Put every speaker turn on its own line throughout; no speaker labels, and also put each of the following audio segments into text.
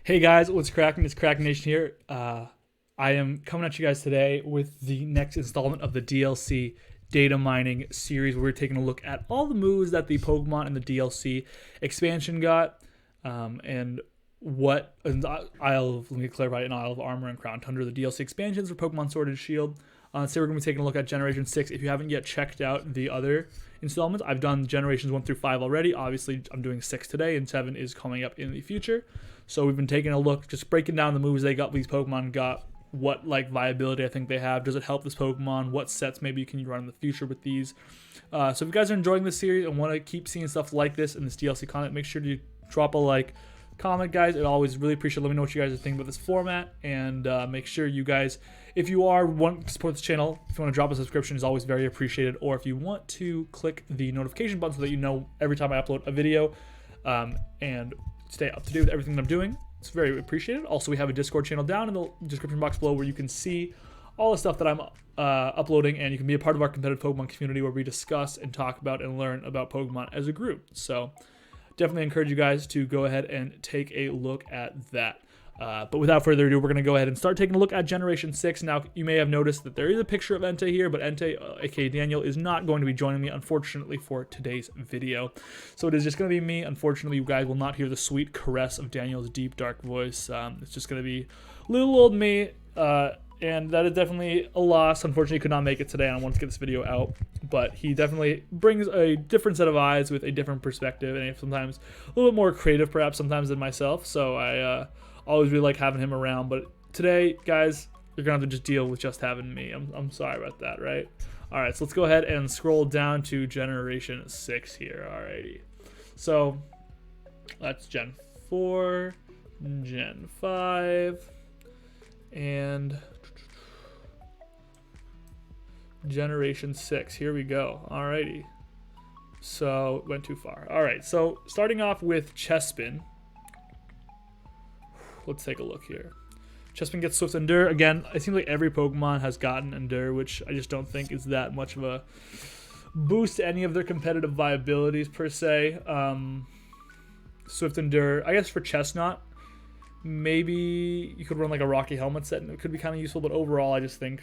Hey guys, what's cracking? It's Krakenation here. I am coming at you guys today with the next installment of the DLC data mining series, where we're taking a look at all the moves that the Pokemon in the DLC expansion got, and what let me clarify, in Isle of Armor and Crown Tundra, the DLC expansions for Pokemon Sword and Shield. Today we're going to be taking a look at Generation 6. If you haven't yet checked out the other installments, I've done Generations 1 through 5 already. Obviously, I'm doing 6 today, and 7 is coming up in the future. So we've been taking a look, just breaking down the moves these Pokemon got, what viability I think they have. Does it help this Pokemon? What sets maybe can you run in the future with these? So if you guys are enjoying this series and want to keep seeing stuff like this in this DLC content, make sure to drop a like, comment, guys. It always really appreciate. Let me know what you guys are thinking about this format, and make sure you guys, if you want to support this channel, if you want to drop a subscription, is always very appreciated. Or if you want to click the notification button so that you know every time I upload a video, and stay up to date with everything that I'm doing, it's very appreciated. Also, we have a Discord channel down in the description box below where you can see all the stuff that I'm uploading, and you can be a part of our competitive Pokemon community where we discuss and talk about and learn about Pokemon as a group. So definitely encourage you guys to go ahead and take a look at that. But without further ado, we're going to go ahead and start taking a look at Generation 6. Now, you may have noticed that there is a picture of Entei here, but Entei, aka Daniel, is not going to be joining me, unfortunately, for today's video. So it is just going to be me. Unfortunately, you guys will not hear the sweet caress of Daniel's deep, dark voice. It's just going to be little old me, and that is definitely a loss. Unfortunately, he could not make it today, and I wanted to get this video out. But he definitely brings a different set of eyes with a different perspective, and sometimes a little bit more creative, perhaps, sometimes than myself. So I always really like having him around. But today, guys, you're going to have to just deal with just having me. I'm sorry about that, right? All right, so let's go ahead and scroll down to Generation 6 here. Alrighty. So that's Gen 4, Gen 5, and Generation 6. Here we go. Alrighty. So, went too far. Alright, so starting off with Chespin. Let's take a look here. Chespin gets Swift Endure. Again, it seems like every Pokemon has gotten Endure, which I just don't think is that much of a boost to any of their competitive viabilities, per se. Swift Endure, I guess for Chestnut, maybe you could run a Rocky Helmet set, and it could be kind of useful, but overall, I just think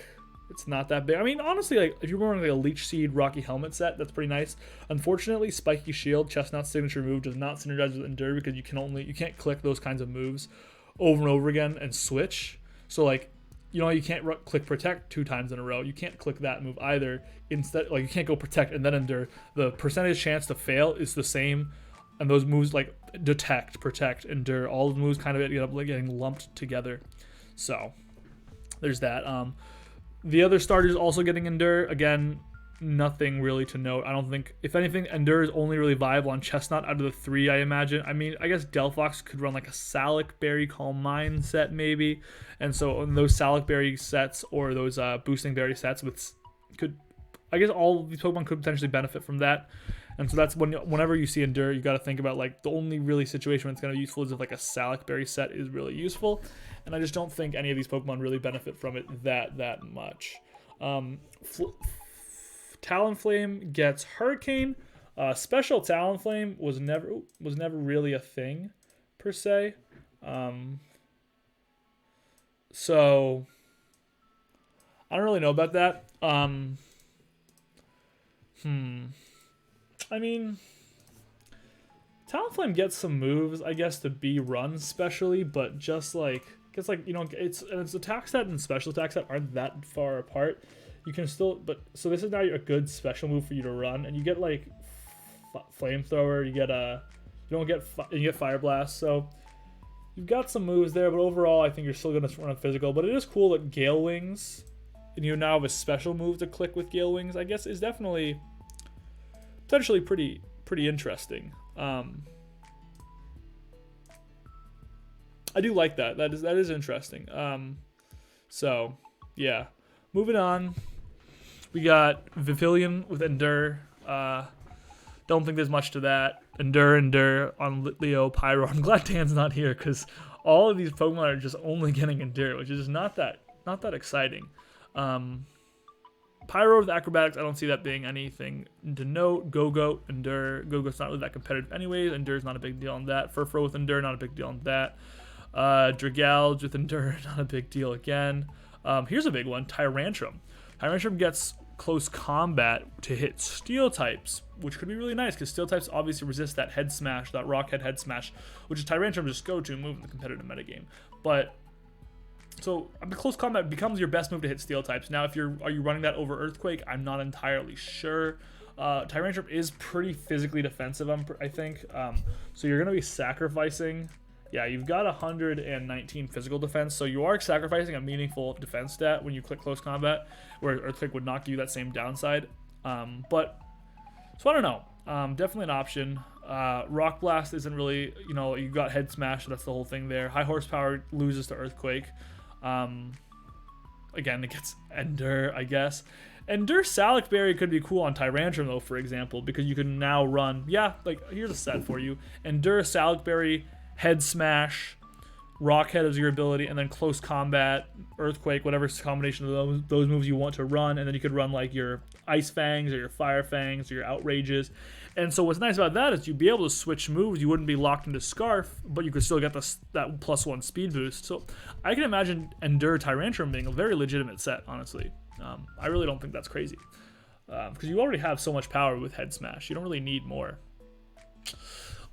it's not that big. I mean, honestly, if you're running a Leech Seed Rocky Helmet set, that's pretty nice. Unfortunately, Spiky Shield, Chestnut's signature move, does not synergize with Endure because you can't click those kinds of moves over and over again and switch. So you can't click Protect 2 times in a row. You can't click that move either. Instead, you can't go Protect and then Endure. The percentage chance to fail is the same, and those moves Detect, Protect, Endure, all the moves kind of end up getting lumped together. So there's that. The other starters also getting Endure. Again, nothing really to note. I don't think, if anything, Endure is only really viable on Chestnut out of the 3, I imagine. I mean, I guess Delphox could run a Salac Berry Calm Mind set maybe. And so in those Salac Berry sets or those Boosting Berry sets, I guess all of these Pokemon could potentially benefit from that. And so that's whenever you see Endure, you got to think about the only really situation when it's going to be useful is if a Salac Berry set is really useful. And I just don't think any of these Pokemon really benefit from it that much. Talonflame gets Hurricane. Special Talonflame was never really a thing per se. So I don't really know about that. I mean, Talonflame gets some moves, I guess, to be run specially, but just its attack set and special attack set aren't that far apart. You can still, so this is now a good special move for you to run, and you get Flamethrower, you get Fire Blast, so you've got some moves there, but overall I think you're still going to run a physical. But it is cool that Gale Wings, and you now have a special move to click with Gale Wings, I guess is definitely potentially pretty interesting. I do like that. That is interesting. So yeah, moving on. We got Vivillon with Endure. Don't think there's much to that. Endure on Litleo, Pyro. I'm glad Dan's not here because all of these Pokemon are just only getting Endure, which is just not that exciting. Pyro with Acrobatics, I don't see that being anything to note. Go-Go, Endure. Go-Go's not really that competitive anyways. Endure's not a big deal on that. Furfrou with Endure, not a big deal on that. Dragalge with Endure, not a big deal again. Here's a big one, Tyrantrum. Tyrantrum gets close combat to hit steel types, which could be really nice because steel types obviously resist that head smash, that rock head smash, which is Tyrantrum's just go-to move in the competitive metagame. But so close combat becomes your best move to hit steel types. Now, are you running that over Earthquake? I'm not entirely sure. Tyrantrum is pretty physically defensive, I think. So you're gonna be sacrificing. Yeah, you've got 119 physical defense, so you are sacrificing a meaningful defense stat when you click close combat, where Earthquake would not give you that same downside. But so I don't know. Definitely an option. Rock Blast isn't really, you got Head Smash, so that's the whole thing there. High Horsepower loses to Earthquake. Again, it gets Endure, I guess. Endure Salic Berry could be cool on Tyrantrum, though, for example, because you can now run, here's a set for you. Endure Salic Berry, Head Smash, Rock Head is your ability, and then Close Combat, Earthquake, whatever combination of those moves you want to run, and then you could run like your Ice Fangs or your Fire Fangs or your Outrages. And so what's nice about that is you'd be able to switch moves. You wouldn't be locked into Scarf, but you could still get that +1 speed boost. So I can imagine Endure Tyrantrum being a very legitimate set, honestly. I really don't think that's crazy. Because you already have so much power with Head Smash. You don't really need more.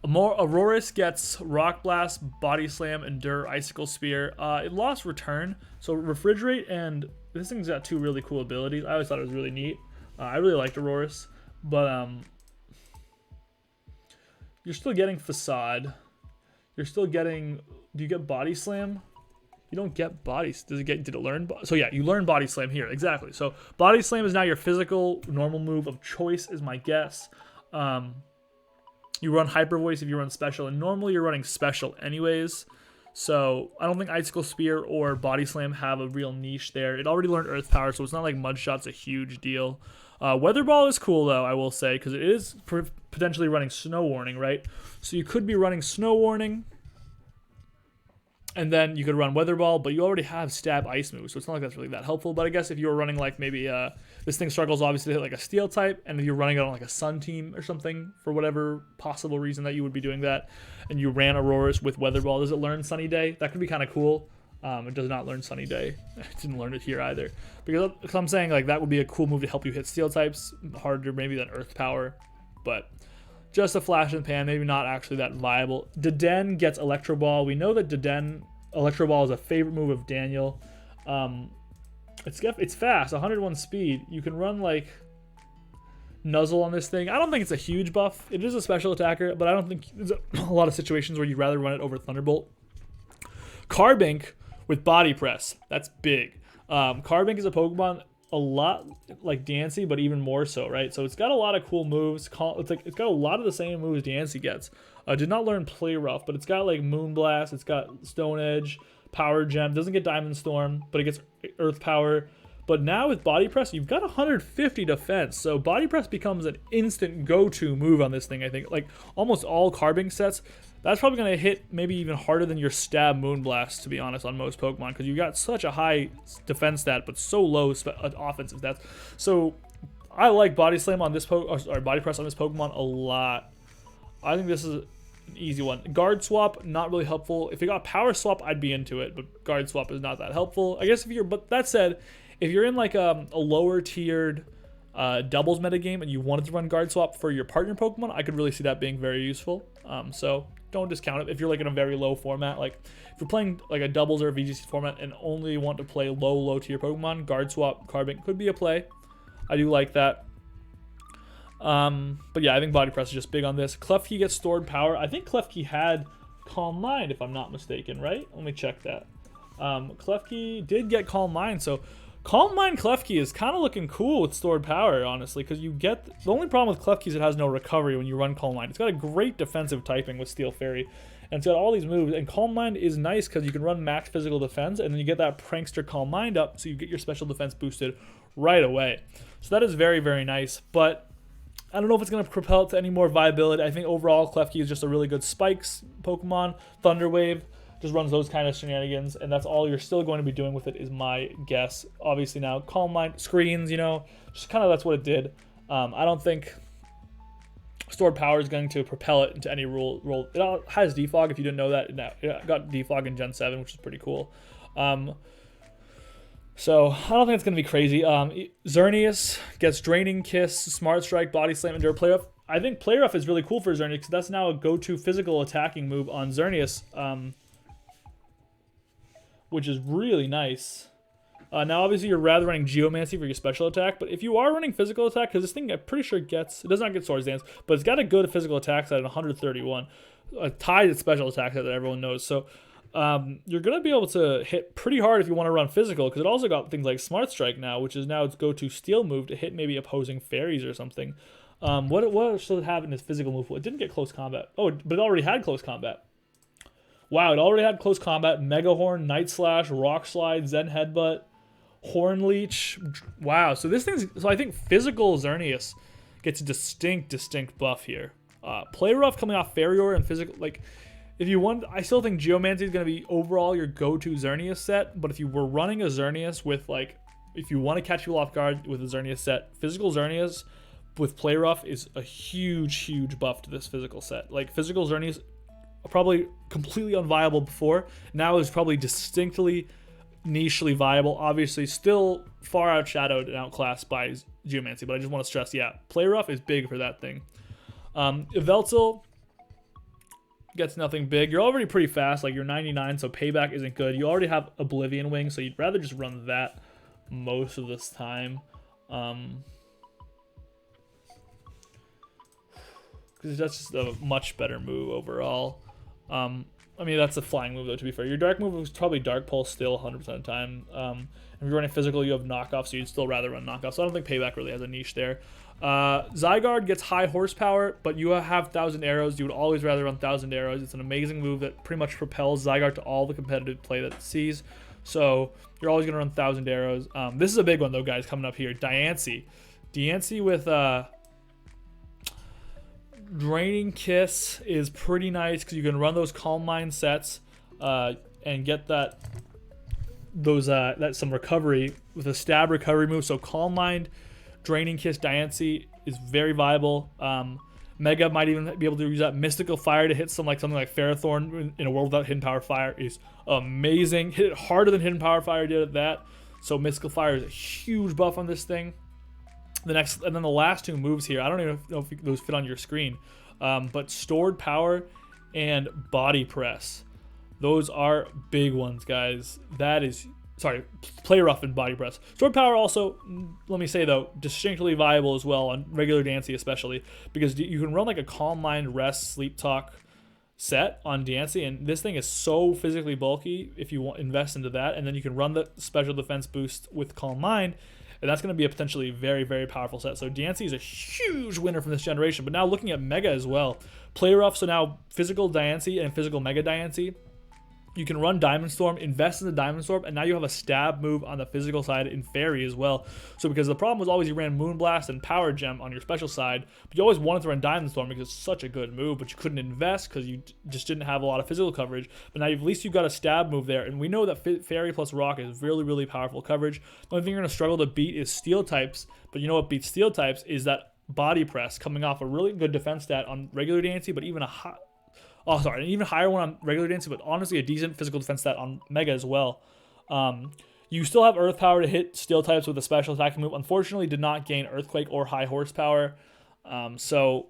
Aurorus gets Rock Blast, Body Slam, Endure, Icicle Spear. It lost Return, so Refrigerate, and this thing's got two really cool abilities. I always thought it was really neat. I really liked Aurorus, but you're still getting Facade. You're still getting. Do you get Body Slam? You don't get Body. Did it learn? So yeah, you learn Body Slam here, exactly. So Body Slam is now your physical normal move of choice, is my guess. You run Hyper Voice if you run Special, and normally you're running Special anyways. So I don't think Icicle Spear or Body Slam have a real niche there. It already learned Earth Power, so it's not like Mud Shot's a huge deal. Weather Ball is cool, though, I will say, because it is potentially running Snow Warning, right? So you could be running Snow Warning, and then you could run Weather Ball, but you already have Stab Ice moves, so it's not like that's really that helpful. But I guess if you were running like maybe this thing struggles obviously to hit like a Steel type, and if you're running it on like a Sun team or something for whatever possible reason that you would be doing that, and you ran Aurorus with Weather Ball, does it learn Sunny Day? That could be kind of cool. It does not learn Sunny Day. It didn't learn it here either, because I'm saying like that would be a cool move to help you hit Steel types harder maybe than Earth Power, but just a flash in the pan, maybe not actually that viable. Deden gets Electro Ball. We know that Deden Electro Ball is a favorite move of Daniel. It's fast, 101 speed. You can run like Nuzzle on this thing. I don't think it's a huge buff. It is a special attacker, but I don't think there's a lot of situations where you'd rather run it over Thunderbolt. Carbink with Body Press. That's big. Carbink is a Pokemon a lot like Diancie, but even more so, right? So it's got a lot of cool moves. It's got a lot of the same moves Diancie gets. Did not learn Play Rough, but it's got like Moonblast, it's got Stone Edge, Power Gem. Doesn't get Diamond Storm, but it gets Earth Power. But now with Body Press, you've got 150 defense. So Body Press becomes an instant go-to move on this thing, I think. Like almost all Carbink sets, that's probably going to hit maybe even harder than your Stab Moonblast, to be honest, on most Pokemon, because you got such a high defense stat, but so low offensive stats. So I like Body Slam on this Body Press on this Pokemon a lot. I think this is an easy one. Guard Swap, not really helpful. If you got Power Swap, I'd be into it, but Guard Swap is not that helpful. I guess but that said, if you're in like a lower tiered doubles metagame and you wanted to run Guard Swap for your partner Pokemon, I could really see that being very useful. So don't discount it. If you're like in a very low format, like if you're playing like a doubles or a VGC format and only want to play low tier Pokemon, Guard Swap Carbink could be a play. I do like that. But yeah, I think Body Press is just big on this. Klefki gets Stored Power. I think Klefki had Calm Mind, if I'm not mistaken, right? Let me check that. Klefki did get Calm Mind, so Calm Mind Klefki is kind of looking cool with Stored Power, honestly, because you get... The only problem with Klefki is it has no recovery when you run Calm Mind. It's got a great defensive typing with Steel Fairy, and it's got all these moves, and Calm Mind is nice because you can run max physical defense, and then you get that Prankster Calm Mind up, so you get your special defense boosted right away. So that is very, very nice, but I don't know if it's going to propel it to any more viability. I think overall Klefki is just a really good Spikes Pokemon. Thunder Wave just runs those kind of shenanigans, and that's all you're still going to be doing with it, is my guess. Obviously now, Calm Mind, screens, just kind of that's what it did. I don't think Stored power is going to propel it into any roll. It has defog, if you didn't know that. It got defog in Gen 7, which is pretty cool. So I don't think it's going to be crazy. Xerneas gets Draining Kiss, Smart Strike, Body Slam, Endure, Play Rough. I think Play Rough is really cool for Xerneas because that's now a go-to physical attacking move on Xerneas, which is really nice. Now, obviously, you're rather running Geomancy for your special attack, but if you are running physical attack, because this thing, I'm pretty sure it does not get Swords Dance, but it's got a good physical attack set at 131, tied its special attack set that everyone knows. So you're going to be able to hit pretty hard if you want to run physical, because it also got things like Smart Strike now, which is now its go-to steal move to hit maybe opposing fairies or something. What should it have in its physical move? It didn't get close combat. Oh, but it already had close combat. Wow, it already had close combat. Mega Horn, Night Slash, Rock Slide, Zen Headbutt, Horn Leech. Wow, so I think physical Xerneas gets a distinct buff here. Play Rough coming off Fairy Aura and physical, like, if you want, I still think Geomancy is going to be overall your go-to Xerneas set, but if you were running a Xerneas with, like, if you want to catch people off guard with a Xerneas set, physical Xerneas with Play Rough is a huge buff to this physical set. Like, physical Xerneas probably completely unviable before, now is probably distinctly nichely viable. Obviously still far outshadowed and outclassed by Geomancy, but I just want to stress, yeah, Play Rough is big for that thing. Yveltal gets nothing big. You're already pretty fast, like you're 99, so payback isn't good. You already have Oblivion Wing, so you'd rather just run that most of this time. Because that's just a much better move overall. I mean, that's a flying move, though, to be fair. Your dark move is probably Dark Pulse still 100% of the time. If you're running physical, you have knockoff, so you'd still rather run knockoff. So I don't think Payback really has a niche there. Zygarde gets high horsepower, but you have 1,000 arrows. You would always rather run 1,000 arrows. It's an amazing move that pretty much propels Zygarde to all the competitive play that it sees. So you're always going to run 1,000 arrows. This is a big one, though, guys, coming up here. Diancie. Diancie with Draining Kiss is pretty nice because you can run those Calm Mind sets and get that some recovery with a stab recovery move. So Calm Mind, Draining Kiss, Diancie is very viable. Mega might even be able to use that Mystical Fire to hit something like Ferrothorn in a world without Hidden Power Fire is amazing. Hit it harder than Hidden Power Fire did at that. So Mystical Fire is a huge buff on this thing. And then the last two moves here, I don't even know if those fit on your screen, but Stored Power and Body Press. Those are big ones, guys. Play Rough and Body Press. Stored Power also, let me say though, distinctly viable as well on regular Diancie especially, because you can run like a Calm Mind, Rest, Sleep Talk set on Diancie, and this thing is so physically bulky if you invest into that, and then you can run the special defense boost with Calm Mind, and that's going to be a potentially very, very powerful set. So Diancie is a huge winner from this generation. But now looking at Mega as well. Play Rough, so now physical Diancie and physical Mega Diancie. You can run Diamond Storm, invest in the Diamond Storm, and now you have a stab move on the physical side in Fairy as well. So because the problem was always you ran Moonblast and Power Gem on your special side, but you always wanted to run Diamond Storm because it's such a good move, but you couldn't invest because you just didn't have a lot of physical coverage. But now at least you've got a stab move there, and we know that Fairy plus Rock is really, really powerful coverage. The only thing you're going to struggle to beat is Steel types, but you know what beats Steel types is that Body Press coming off a really good defense stat on regular Diancie, but even an even higher one on regular Diancie, but honestly a decent physical defense stat on Mega as well. You still have Earth Power to hit Steel types with a special attacking move. Unfortunately, did not gain Earthquake or high horsepower. So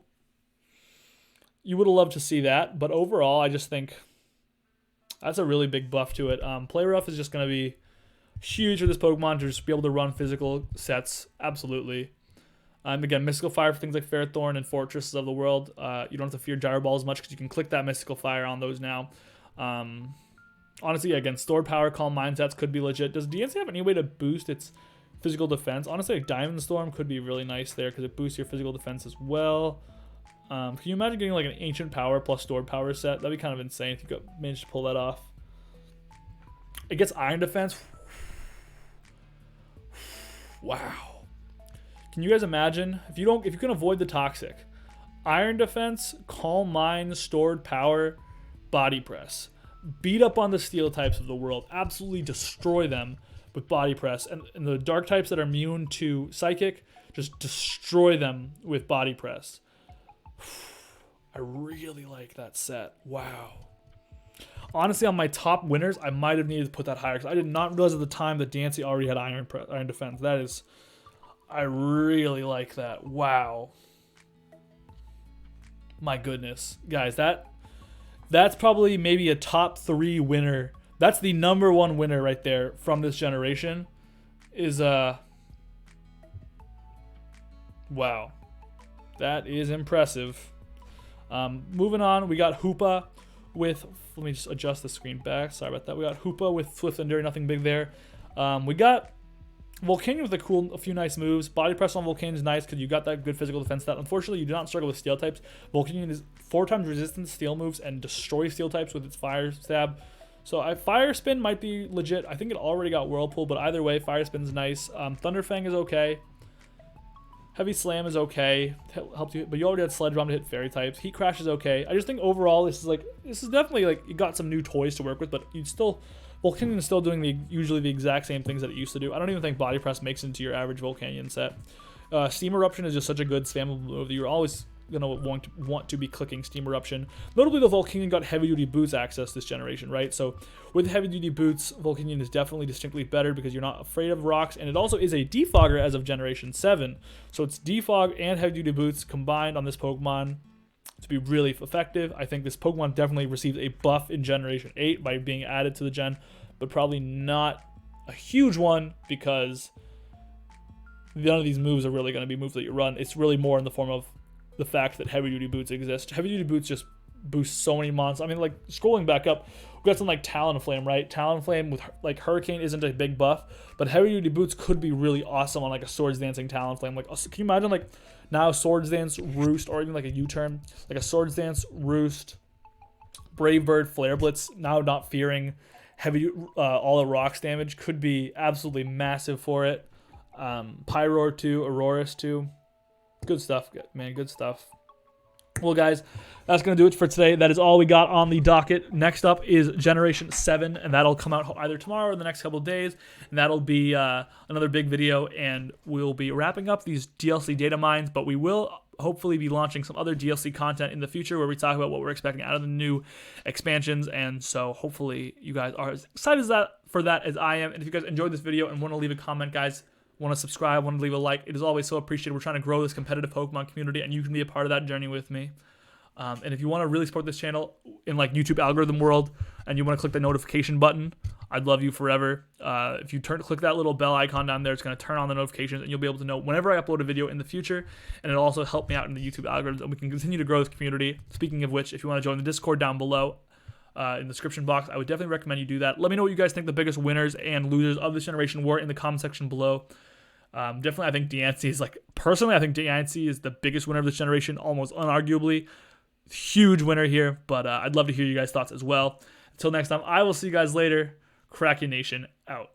you would have loved to see that, but overall, I just think that's a really big buff to it. Play Rough is just going to be huge for this Pokemon to just be able to run physical sets. Absolutely. Again, Mystical Fire for things like Ferrothorn and Fortresses of the World. You don't have to fear Gyro Ball as much because you can click that Mystical Fire on those now. Honestly, again, Stored Power, Calm Mind sets could be legit. Does Diancie have any way to boost its physical defense? Honestly, like Diamond Storm could be really nice there because it boosts your physical defense as well. Can you imagine getting like an Ancient Power plus Stored Power set? That'd be kind of insane if you could manage to pull that off. It gets Iron Defense. Wow. Can you guys imagine if you can avoid the Toxic, Iron Defense, Calm Mind, Stored Power, Body Press, beat up on the Steel types of the world, absolutely destroy them with Body Press, and the Dark types that are immune to Psychic, just destroy them with Body Press. I really like that set. Wow. Honestly, on my top winners, I might have needed to put that higher because I did not realize at the time that Diancie already had Iron Defense. That is, I really like that. Wow. My goodness, guys, that's probably maybe a top 3 winner. That's the #1 winner right there from this generation. Is wow, that is impressive. Moving on, we got Hoopa with, let me just adjust the screen back. Sorry about that. We got Hoopa with Swift and Enduring, nothing big there. We got Volcanion with a few nice moves. Body press on Volcanion is nice because you got that good physical defense stat. Unfortunately, you do not struggle with steel types. Volcanion is 4 times resistant to steel moves and destroys steel types with its fire stab. So Fire Spin might be legit. I think it already got Whirlpool, but either way, Fire Spin's nice. Thunderfang is okay. Heavy Slam is okay, helps you, but you already had Sledge Bomb to hit fairy types. Heat Crash is okay. I just think overall this is definitely like you got some new toys to work with, but Volcanion is still doing usually the exact same things that it used to do. I don't even think Body Press makes it into your average Volcanion set. Steam Eruption is just such a good spammable move that you're always gonna want to be clicking Steam Eruption. Notably, the Volcanion got heavy duty boots access this generation, right? So with heavy duty boots, Volcanion is definitely distinctly better because you're not afraid of rocks, and it also is a defogger as of Generation 7. So it's defog and heavy duty boots combined on this Pokemon to be really effective. I think this Pokemon definitely received a buff in Generation 8 by being added to the gen, but probably not a huge one because none of these moves are really going to be moves that you run. It's really more in the form of the fact that heavy duty boots exist. Heavy duty boots just boost so many monsters. I mean, like scrolling back up, we got something like Talonflame, right? Talonflame with like Hurricane isn't a big buff, but heavy duty boots could be really awesome on like a Swords Dancing Talonflame. Like, can you imagine like now Swords Dance, Roost, or even like a U-turn, like a Swords Dance, Roost, Brave Bird, Flare Blitz, now not fearing heavy all the rocks damage could be absolutely massive for it. Pyroar too, Auroras too. Good stuff, man. Good stuff. Well, guys, that's going to do it for today. That is all we got on the docket. Next up is Generation 7, and that'll come out either tomorrow or the next couple of days. And that'll be another big video, and we'll be wrapping up these DLC data mines, but we will hopefully be launching some other DLC content in the future where we talk about what we're expecting out of the new expansions. And so hopefully you guys are as excited for that as I am. And if you guys enjoyed this video and want to leave a comment, guys, want to subscribe, want to leave a like, it is always so appreciated. We're trying to grow this competitive Pokemon community, and you can be a part of that journey with me. And if you want to really support this channel in like YouTube algorithm world, and you want to click the notification button, I'd love you forever. If you click that little bell icon down there, it's going to turn on the notifications, and you'll be able to know whenever I upload a video in the future. And it'll also help me out in the YouTube algorithm, and we can continue to grow this community. Speaking of which, if you want to join the Discord down below in the description box, I would definitely recommend you do that. Let me know what you guys think the biggest winners and losers of this generation were in the comment section below. Definitely, I think Diancie is personally, I think Diancie is the biggest winner of this generation, almost unarguably. Huge winner here, but I'd love to hear you guys' thoughts as well. Until next time, I will see you guys later. Krakenation out.